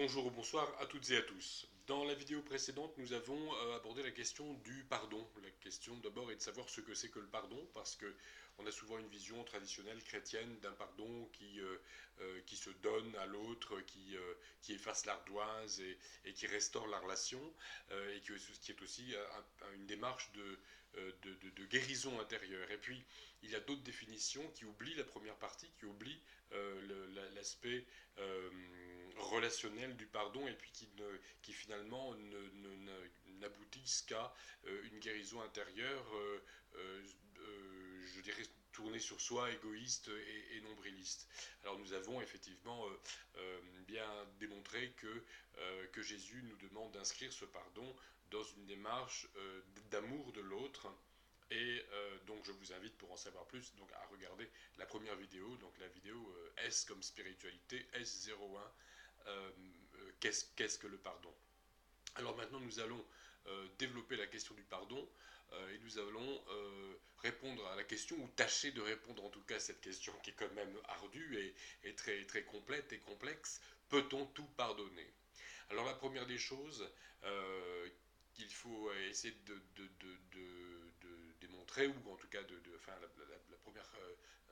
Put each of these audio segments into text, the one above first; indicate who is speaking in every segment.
Speaker 1: Bonjour ou bonsoir à toutes et à tous. Dans la vidéo précédente, nous avons abordé la question du pardon. La question d'abord est de savoir ce que c'est que le pardon, parce que on a souvent une vision traditionnelle chrétienne d'un pardon qui se donne à l'autre, qui efface l'ardoise et qui restaure la relation, qui est aussi une démarche de guérison intérieure. Et puis, il y a d'autres définitions qui oublient la première partie, qui oublient l'aspect relationnel du pardon et puis qui finalement n'aboutissent qu'à une guérison intérieure, je dirais tournée sur soi, égoïste et nombriliste. Alors nous avons effectivement bien démontré que Jésus nous demande d'inscrire ce pardon dans une démarche d'amour de l'autre. Et donc je vous invite pour en savoir plus donc, à regarder la première vidéo, donc la vidéo S comme spiritualité, S01, qu'est-ce que le pardon. Alors maintenant nous allons développer la question du pardon et nous allons répondre à la question, ou tâcher de répondre en tout cas à cette question qui est quand même ardue et très, très complète et complexe. Peut-on tout pardonner? Alors la première des choses qu'il faut essayer de démontrer, ou en tout cas enfin,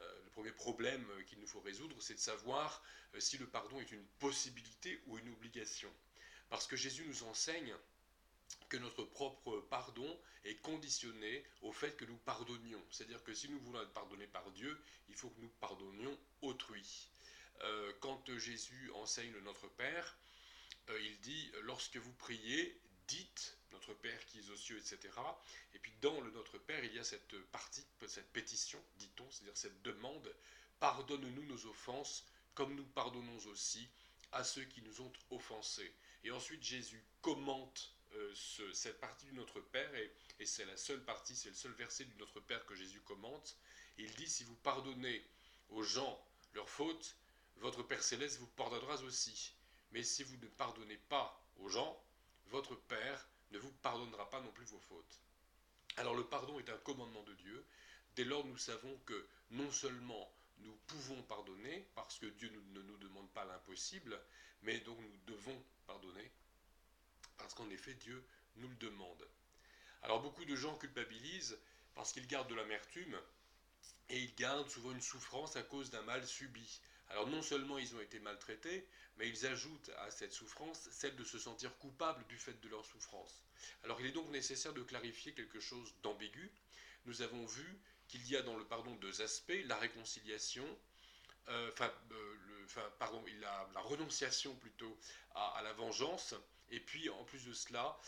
Speaker 1: le premier problème qu'il nous faut résoudre, c'est de savoir si le pardon est une possibilité ou une obligation. Parce que Jésus nous enseigne que notre propre pardon est conditionné au fait que nous pardonnions. C'est-à-dire que si nous voulons être pardonnés par Dieu, il faut que nous pardonnions autrui. Quand Jésus enseigne le Notre Père, il dit, lorsque vous priez, dites, notre Père qui est aux cieux, etc. Et puis dans le Notre Père, il y a cette partie, cette pétition, dit-on, c'est-à-dire cette demande, pardonne-nous nos offenses, comme nous pardonnons aussi à ceux qui nous ont offensés. Et ensuite Jésus commente cette partie du Notre Père, et c'est la seule partie, c'est le seul verset du Notre Père que Jésus commente. Il dit, si vous pardonnez aux gens leurs fautes, votre Père Céleste vous pardonnera aussi. Mais si vous ne pardonnez pas aux gens, votre Père ne vous pardonnera pas non plus vos fautes. Alors le pardon est un commandement de Dieu. Dès lors, nous savons que non seulement nous pouvons pardonner, parce que Dieu ne nous demande pas l'impossible, mais donc nous devons pardonner, parce qu'en effet, Dieu nous le demande. Alors beaucoup de gens culpabilisent parce qu'ils gardent de l'amertume, et ils gardent souvent une souffrance à cause d'un mal subi. Alors non seulement ils ont été maltraités, mais ils ajoutent à cette souffrance celle de se sentir coupables du fait de leur souffrance. Alors il est donc nécessaire de clarifier quelque chose d'ambigu. Nous avons vu qu'il y a dans le pardon deux aspects, la réconciliation, la renonciation plutôt à la vengeance, et puis en plus de cela,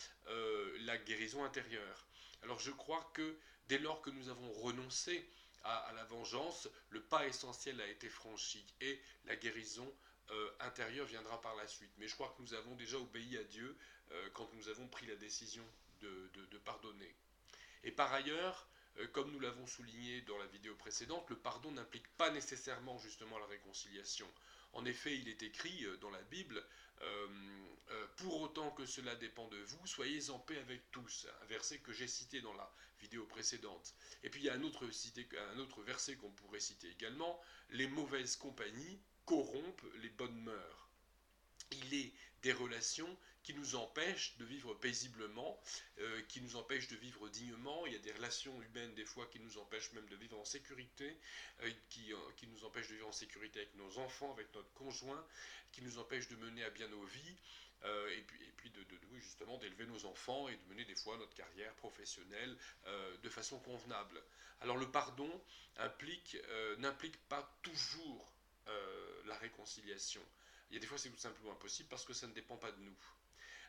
Speaker 1: la guérison intérieure. Alors je crois que dès lors que nous avons renoncé à la vengeance, le pas essentiel a été franchi, et la guérison intérieure viendra par la suite. Mais je crois que nous avons déjà obéi à Dieu quand nous avons pris la décision de pardonner. Et par ailleurs, comme nous l'avons souligné dans la vidéo précédente, le pardon n'implique pas nécessairement justement la réconciliation. En effet, il est écrit dans la Bible, pour autant que cela dépend de vous, soyez en paix avec tous. Un verset que j'ai cité dans la vidéo précédente. Et puis il y a un autre verset qu'on pourrait citer également, les mauvaises compagnies corrompent les bonnes mœurs. Il est des relations qui nous empêchent de vivre paisiblement, qui nous empêchent de vivre dignement. Il y a des relations humaines des fois qui nous empêchent même de vivre en sécurité, qui nous empêchent de vivre en sécurité avec nos enfants, avec notre conjoint, qui nous empêchent de mener à bien nos vies, et puis oui, justement d'élever nos enfants et de mener des fois notre carrière professionnelle de façon convenable. Alors le pardon n'implique pas toujours la réconciliation. Il y a des fois c'est tout simplement impossible parce que ça ne dépend pas de nous.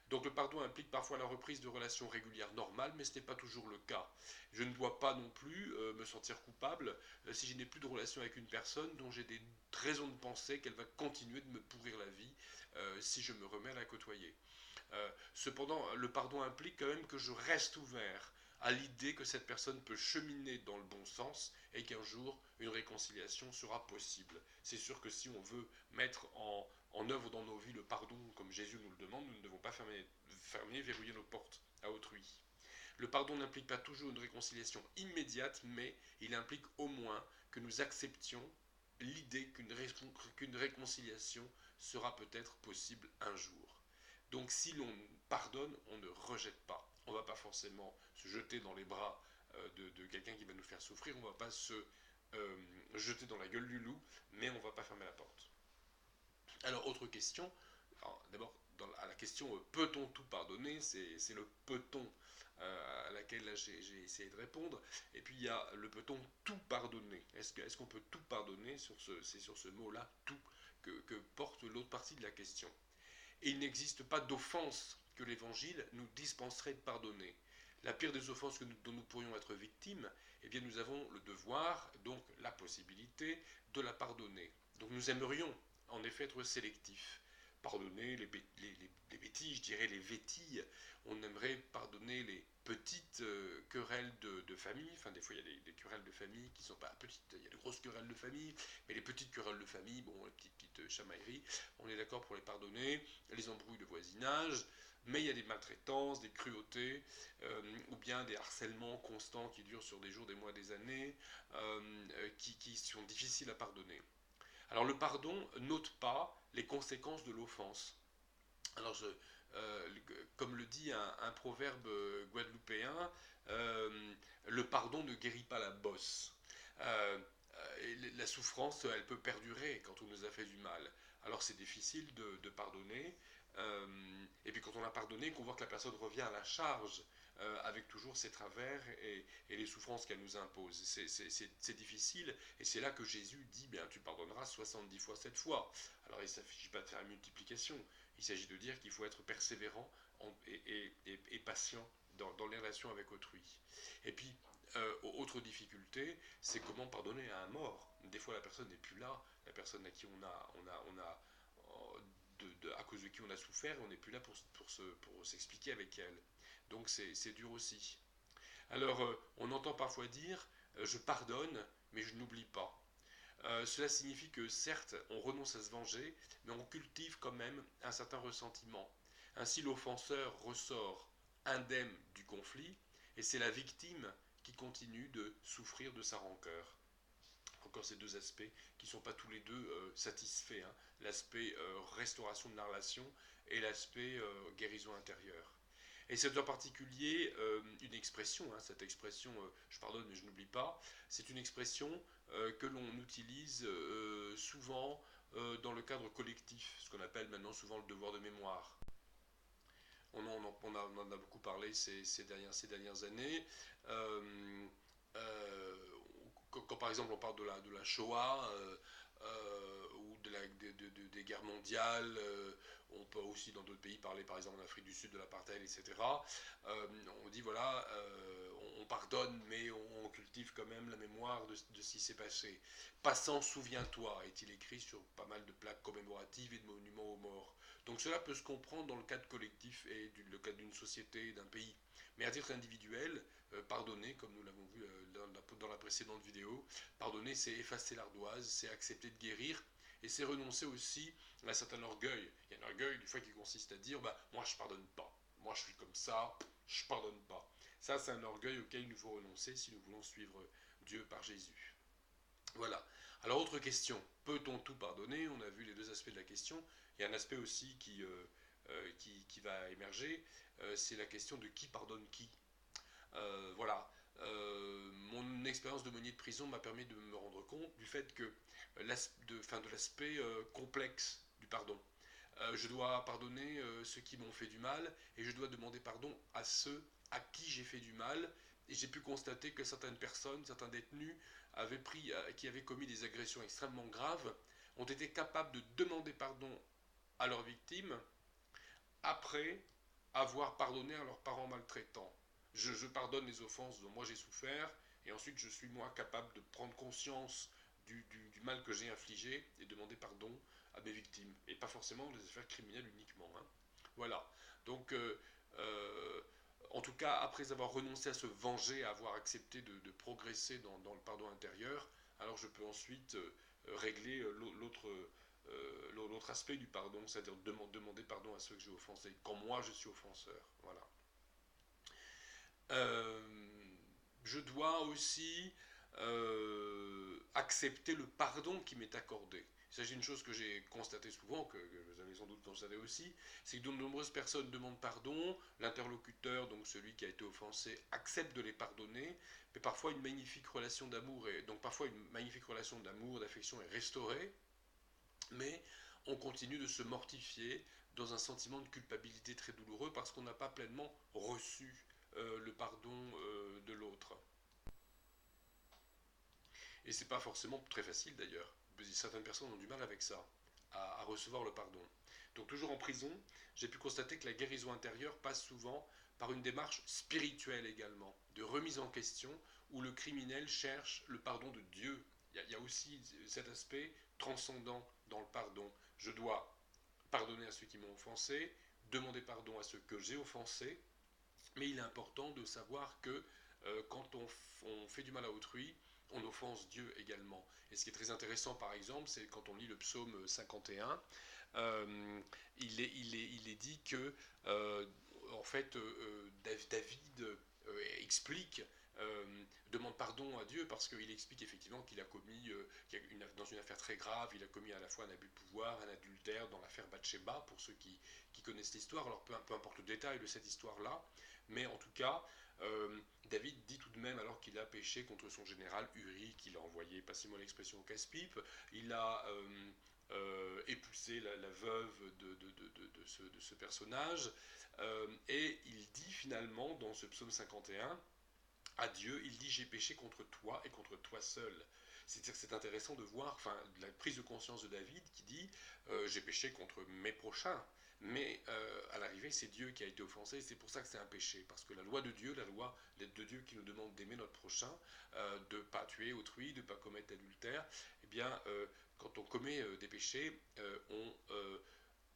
Speaker 1: Donc le pardon implique parfois la reprise de relations régulières normales, mais ce n'est pas toujours le cas. Je ne dois pas non plus me sentir coupable si je n'ai plus de relation avec une personne dont j'ai des raisons de penser qu'elle va continuer de me pourrir la vie si je me remets à la côtoyer. Cependant, le pardon implique quand même que je reste ouvert à l'idée que cette personne peut cheminer dans le bon sens et qu'un jour une réconciliation sera possible. C'est sûr que si on veut mettre en œuvre dans nos vies le pardon comme Jésus nous le demande, nous ne devons pas verrouiller nos portes à autrui. Le pardon n'implique pas toujours une réconciliation immédiate, mais il implique au moins que nous acceptions l'idée qu'une réconciliation sera peut-être possible un jour. Donc si l'on pardonne, on ne rejette pas. On ne va pas forcément se jeter dans les bras de quelqu'un qui va nous faire souffrir, on ne va pas se jeter dans la gueule du loup, mais on ne va pas fermer la porte. Alors, autre question. D'abord, à la question peut-on tout pardonner, c'est le peut-on à laquelle là, j'ai essayé de répondre. Et puis il y a le peut-on tout pardonner. Est-ce qu'on peut tout pardonner? C'est sur ce mot-là, tout, que porte l'autre partie de la question. Et il n'existe pas d'offense que l'Évangile nous dispenserait de pardonner. La pire des offenses dont nous pourrions être victimes, eh bien nous avons le devoir, donc la possibilité, de la pardonner. Donc nous aimerions en effet être sélectifs. Pardonner les bêtises, je dirais les vétilles. On aimerait pardonner les petites querelles de famille. Enfin, des fois, il y a des querelles de famille qui ne sont pas petites. Il y a de grosses querelles de famille, mais les petites querelles de famille, bon, les petites chamailleries, on est d'accord pour les pardonner. Les embrouilles de voisinage, mais il y a des maltraitances, des cruautés, ou bien des harcèlements constants qui durent sur des jours, des mois, des années, qui sont difficiles à pardonner. Alors le pardon n'ôte pas les conséquences de l'offense. Alors comme le dit un proverbe guadeloupéen, le pardon ne guérit pas la bosse. La souffrance, elle peut perdurer quand on nous a fait du mal. Alors c'est difficile de pardonner. Et puis quand on a pardonné, qu'on voit que la personne revient à la charge avec toujours ses travers et les souffrances qu'elle nous impose. C'est difficile, et c'est là que Jésus dit, bien, tu pardonneras 70 fois 7 fois. Alors il ne s'agit pas de faire une multiplication, il s'agit de dire qu'il faut être persévérant et patient dans les relations avec autrui. Et puis, autre difficulté, c'est comment pardonner à un mort. Des fois, la personne n'est plus là, la personne à qui à cause de qui on a souffert, on n'est plus là pour s'expliquer avec elle. Donc c'est dur aussi. Alors, on entend parfois dire je pardonne, mais je n'oublie pas. Cela signifie que certes, on renonce à se venger, mais on cultive quand même un certain ressentiment. Ainsi, l'offenseur ressort indemne du conflit, et c'est la victime qui continue de souffrir de sa rancœur. Encore ces deux aspects qui ne sont pas tous les deux satisfaits. Hein. L'aspect restauration de la relation et l'aspect guérison intérieure. Et c'est en particulier une expression, hein, cette expression je pardonne mais je n'oublie pas, c'est une expression que l'on utilise souvent dans le cadre collectif, ce qu'on appelle maintenant souvent le devoir de mémoire. On en a beaucoup parlé ces dernières années. Euh, euh, quand par exemple on parle de la Shoah ou des guerres mondiales, on peut aussi dans d'autres pays parler par exemple en Afrique du Sud de l'apartheid, etc. On dit voilà, on pardonne mais on cultive quand même la mémoire de ce qui s'est passé. Passant, souviens-toi, est-il écrit sur pas mal de plaques commémoratives et de monuments aux morts. Donc cela peut se comprendre dans le cadre collectif et le cadre d'une société, d'un pays. Mais à titre individuel, pardonner, comme nous l'avons vu dans la précédente vidéo, pardonner c'est effacer l'ardoise, c'est accepter de guérir, et c'est renoncer aussi à un certain orgueil. Il y a un orgueil des fois qui consiste à dire moi je pardonne pas, moi je suis comme ça, je pardonne pas. Ça c'est un orgueil auquel il nous faut renoncer si nous voulons suivre Dieu par Jésus. Voilà. Alors autre question, peut-on tout pardonner? On a vu les deux aspects de la question. Il y a un aspect aussi qui va émerger, c'est la question de qui pardonne qui. Voilà. Mon expérience d'aumônier de prison m'a permis de me rendre compte du fait que de l'aspect complexe du pardon. Je dois pardonner ceux qui m'ont fait du mal et je dois demander pardon à ceux à qui j'ai fait du mal. Et j'ai pu constater que certaines personnes, certains détenus qui avaient commis des agressions extrêmement graves, ont été capables de demander pardon à leurs victimes après avoir pardonné à leurs parents maltraitants. Je pardonne les offenses dont moi j'ai souffert, et ensuite je suis moi capable de prendre conscience du mal que j'ai infligé et demander pardon à mes victimes, et pas forcément des affaires criminelles uniquement. Hein. Voilà. Donc, en tout cas, après avoir renoncé à se venger, à avoir accepté de progresser dans le pardon intérieur, alors je peux ensuite régler l'autre aspect du pardon, c'est-à-dire demander pardon à ceux que j'ai offensés, quand moi je suis offenseur. Voilà. Je dois aussi accepter le pardon qui m'est accordé. Il s'agit d'une chose que j'ai constatée souvent, que vous avez sans doute constaté aussi, c'est que de nombreuses personnes demandent pardon, l'interlocuteur, donc celui qui a été offensé, accepte de les pardonner, mais parfois une magnifique relation d'amour, d'affection est restaurée, mais on continue de se mortifier dans un sentiment de culpabilité très douloureux parce qu'on n'a pas pleinement reçu le pardon de l'autre. Et c'est pas forcément très facile d'ailleurs. Certaines personnes ont du mal avec ça, à recevoir le pardon. Donc toujours en prison, j'ai pu constater que la guérison intérieure passe souvent par une démarche spirituelle également, de remise en question, où le criminel cherche le pardon de Dieu. Il y a aussi cet aspect transcendant dans le pardon. Je dois pardonner à ceux qui m'ont offensé, demander pardon à ceux que j'ai offensés, mais il est important de savoir que quand on fait du mal à autrui, on offense Dieu également. Et ce qui est très intéressant, par exemple, c'est quand on lit le psaume 51, il est dit que, en fait, David explique, demande pardon à Dieu parce qu'il explique effectivement qu'il a commis, dans une affaire très grave, il a commis à la fois un abus de pouvoir, un adultère dans l'affaire Bathsheba, pour ceux qui connaissent l'histoire. Alors peu importe le détail de cette histoire-là, mais en tout cas, David dit tout de même, alors qu'il a péché contre son général Uri, qu'il a envoyé, passez-moi l'expression, au casse-pipe, il a épousé la veuve de ce personnage, et il dit finalement dans ce psaume 51, à Dieu, il dit j'ai péché contre toi et contre toi seul. C'est intéressant de voir la prise de conscience de David qui dit j'ai péché contre mes prochains, mais à l'arrivée c'est Dieu qui a été offensé, c'est pour ça que c'est un péché, parce que la loi de Dieu qui nous demande d'aimer notre prochain, de ne pas tuer autrui, de ne pas commettre d'adultère, eh bien quand on commet des péchés,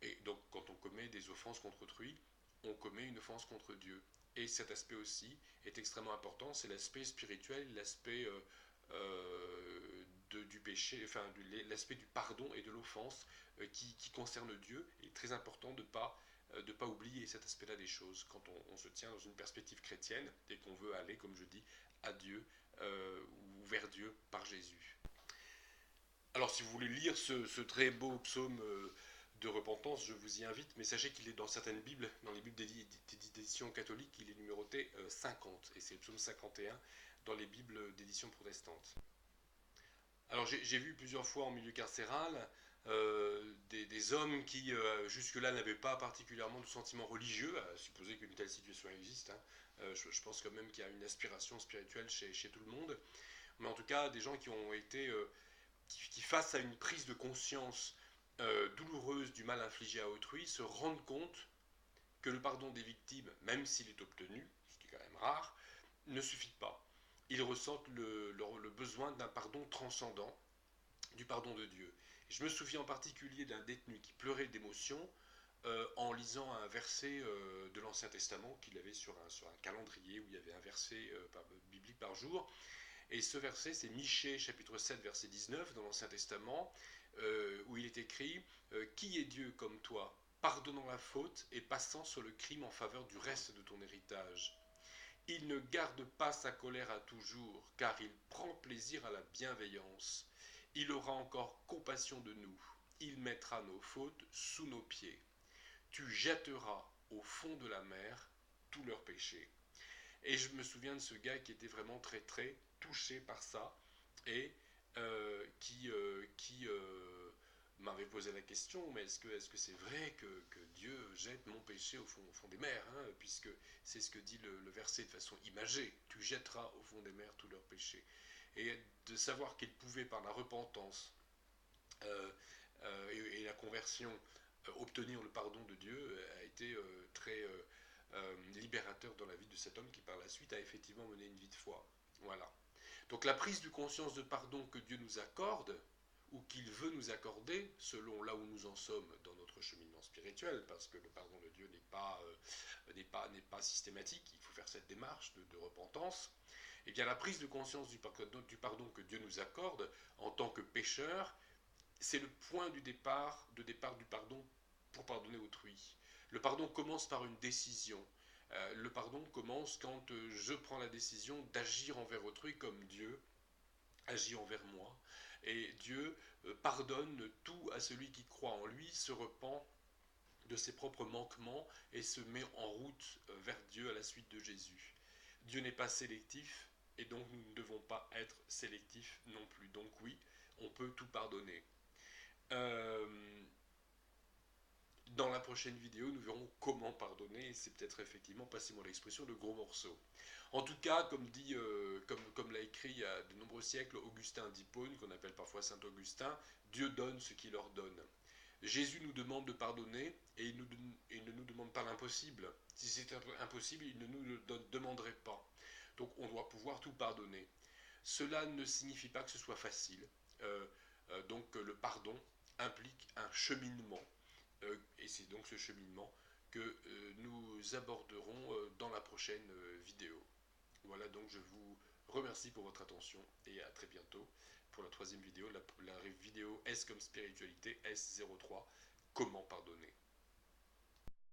Speaker 1: et donc quand on commet des offenses contre autrui, on commet une offense contre Dieu. Et cet aspect aussi est extrêmement important, c'est l'aspect spirituel, l'aspect du péché, l'aspect du pardon et de l'offense qui concerne Dieu. Il est très important de ne pas oublier cet aspect-là des choses quand on se tient dans une perspective chrétienne et qu'on veut aller, comme je dis, à Dieu ou vers Dieu par Jésus. Alors si vous voulez lire ce très beau psaume de repentance, je vous y invite, mais sachez qu'il est dans certaines Bibles, dans les Bibles d'édition catholique, il est numéroté 50, et c'est le psaume 51 dans les Bibles d'édition protestante. Alors j'ai vu plusieurs fois en milieu carcéral des hommes qui jusque-là n'avaient pas particulièrement de sentiments religieux, à supposer qu'une telle situation existe, hein. Je pense quand même qu'il y a une aspiration spirituelle chez tout le monde, mais en tout cas des gens qui ont été qui, face à une prise de conscience douloureuse du mal infligé à autrui, se rendent compte que le pardon des victimes, même s'il est obtenu, ce qui est quand même rare, ne suffit pas. Ils ressentent le besoin d'un pardon transcendant, du pardon de Dieu. Et je me souviens en particulier d'un détenu qui pleurait d'émotion en lisant un verset de l'Ancien Testament qu'il avait sur un calendrier où il y avait un verset biblique par jour. Et ce verset, c'est Michée, chapitre 7, verset 19, dans l'Ancien Testament, où il est écrit « Qui est Dieu comme toi, pardonnant la faute et passant sur le crime en faveur du reste de ton héritage ? Il ne garde pas sa colère à toujours, car il prend plaisir à la bienveillance. Il aura encore compassion de nous. Il mettra nos fautes sous nos pieds. Tu jetteras au fond de la mer tous leurs péchés. » Et je me souviens de ce gars qui était vraiment très très touché par ça et qui m'avait posé la question, mais est-ce que c'est vrai que Dieu jette mon péché au fond des mers, hein, puisque c'est ce que dit le verset de façon imagée, tu jetteras au fond des mers tous leurs péchés. Et de savoir qu'il pouvait par la repentance et la conversion obtenir le pardon de Dieu a été très libérateur dans la vie de cet homme qui par la suite a effectivement mené une vie de foi. Voilà. Donc la prise de conscience de pardon que Dieu nous accorde, ou qu'il veut nous accorder, selon là où nous en sommes dans notre cheminement spirituel, parce que le pardon de Dieu n'est pas systématique, il faut faire cette démarche de repentance, et bien la prise de conscience du pardon que Dieu nous accorde en tant que pécheur, c'est le point du départ du pardon pour pardonner autrui. Le pardon commence par une décision. Le pardon commence quand je prends la décision d'agir envers autrui comme Dieu agit envers moi. Et Dieu pardonne tout à celui qui croit en lui, se repent de ses propres manquements et se met en route vers Dieu à la suite de Jésus. Dieu n'est pas sélectif et donc nous ne devons pas être sélectifs non plus. Donc oui, on peut tout pardonner. Euh, Dans la prochaine vidéo, nous verrons comment pardonner, et c'est peut-être effectivement, passez-moi l'expression, de gros morceaux. En tout cas, comme l'a écrit il y a de nombreux siècles Augustin d'Hippone, qu'on appelle parfois Saint Augustin, Dieu donne ce qu'il ordonne. Jésus nous demande de pardonner et il ne nous demande pas l'impossible. Si c'était impossible, il ne nous le demanderait pas. Donc on doit pouvoir tout pardonner. Cela ne signifie pas que ce soit facile. Donc le pardon implique un cheminement. Et c'est donc ce cheminement que nous aborderons dans la prochaine vidéo. Voilà, donc je vous remercie pour votre attention et à très bientôt pour la troisième vidéo, la vidéo S comme spiritualité, S03, comment pardonner.